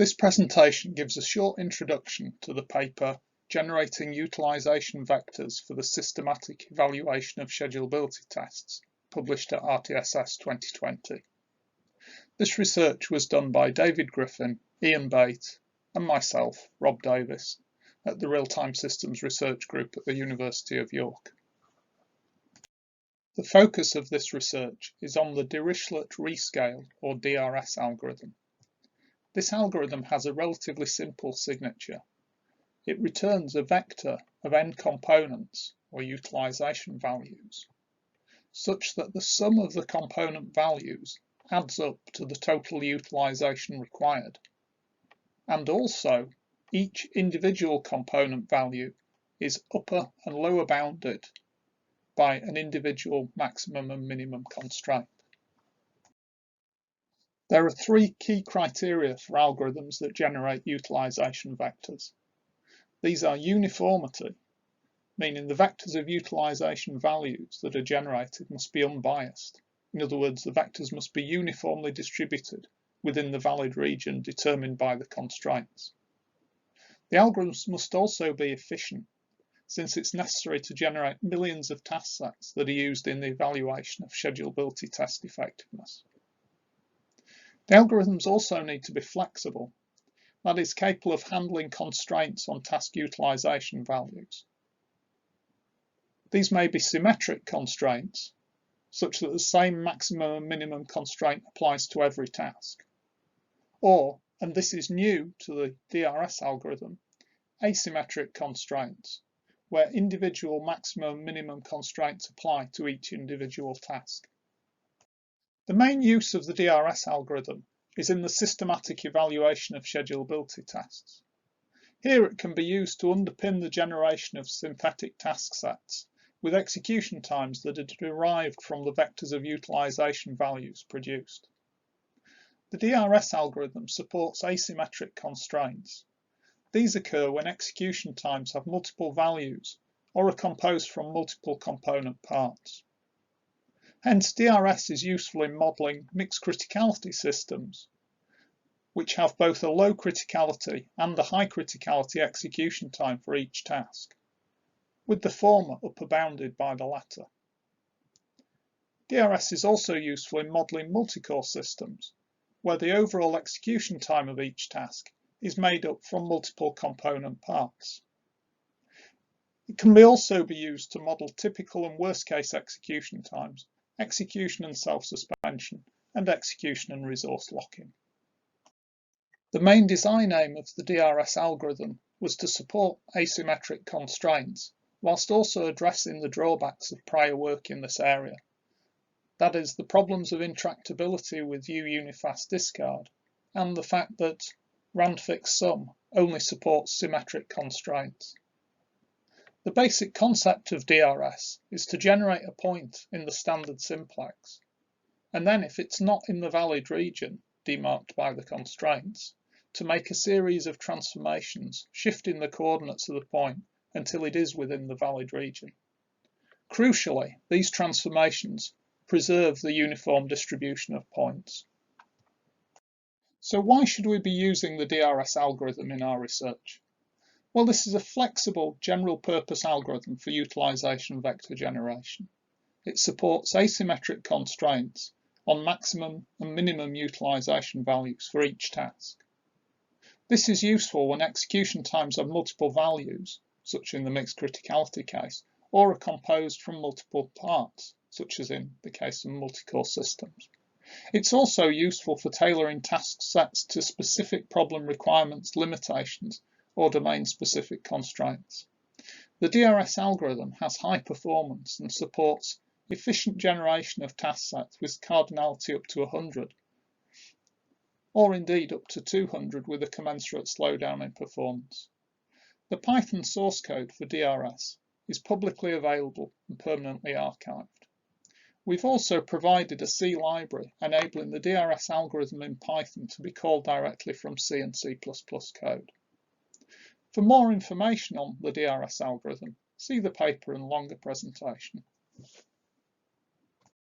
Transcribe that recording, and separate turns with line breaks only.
This presentation gives a short introduction to the paper Generating Utilization Vectors for the Systematic Evaluation of Schedulability Tests, published at RTSS 2020. This research was done by David Griffin, Ian Bate, and myself, Rob Davis, at the Real-Time Systems Research Group at the University of York. The focus of this research is on the Dirichlet Rescale or DRS algorithm. This algorithm has a relatively simple signature. It returns a vector of n components, or utilization values, such that the sum of the component values adds up to the total utilization required. And also, each individual component value is upper and lower bounded by an individual maximum and minimum constraint. There are three key criteria for algorithms that generate utilization vectors. These are uniformity, meaning the vectors of utilization values that are generated must be unbiased. In other words, the vectors must be uniformly distributed within the valid region determined by the constraints. The algorithms must also be efficient, since it's necessary to generate millions of task sets that are used in the evaluation of schedulability test effectiveness. The algorithms also need to be flexible, that is, capable of handling constraints on task utilization values. These may be symmetric constraints, such that the same maximum and minimum constraint applies to every task. Or, and this is new to the DRS algorithm, asymmetric constraints, where individual maximum and minimum constraints apply to each individual task. The main use of the DRS algorithm is in the systematic evaluation of schedulability tests. Here it can be used to underpin the generation of synthetic task sets with execution times that are derived from the vectors of utilization values produced. The DRS algorithm supports asymmetric constraints. These occur when execution times have multiple values or are composed from multiple component parts. Hence, DRS is useful in modelling mixed criticality systems, which have both a low criticality and a high criticality execution time for each task, with the former upper bounded by the latter. DRS is also useful in modelling multi-core systems, where the overall execution time of each task is made up from multiple component parts. It can also be used to model typical and worst-case execution times, execution and self-suspension, and execution and resource locking. The main design aim of the DRS algorithm was to support asymmetric constraints, whilst also addressing the drawbacks of prior work in this area. That is, the problems of intractability with U-Unifast discard, and the fact that rand-fixed sum only supports symmetric constraints. The basic concept of DRS is to generate a point in the standard simplex, and then if it's not in the valid region, demarked by the constraints, to make a series of transformations, shifting the coordinates of the point until it is within the valid region. Crucially, these transformations preserve the uniform distribution of points. So why should we be using the DRS algorithm in our research? Well, this is a flexible general-purpose algorithm for utilization vector generation. It supports asymmetric constraints on maximum and minimum utilization values for each task. This is useful when execution times have multiple values, such in the mixed criticality case, or are composed from multiple parts, such as in the case of multi-core systems. It's also useful for tailoring task sets to specific problem requirements, limitations, or domain-specific constraints. The DRS algorithm has high performance and supports efficient generation of task sets with cardinality up to 100, or indeed up to 200 with a commensurate slowdown in performance. The Python source code for DRS is publicly available and permanently archived. We've also provided a C library enabling the DRS algorithm in Python to be called directly from C and C++ code. For more information on the DRS algorithm, see the paper and longer presentation.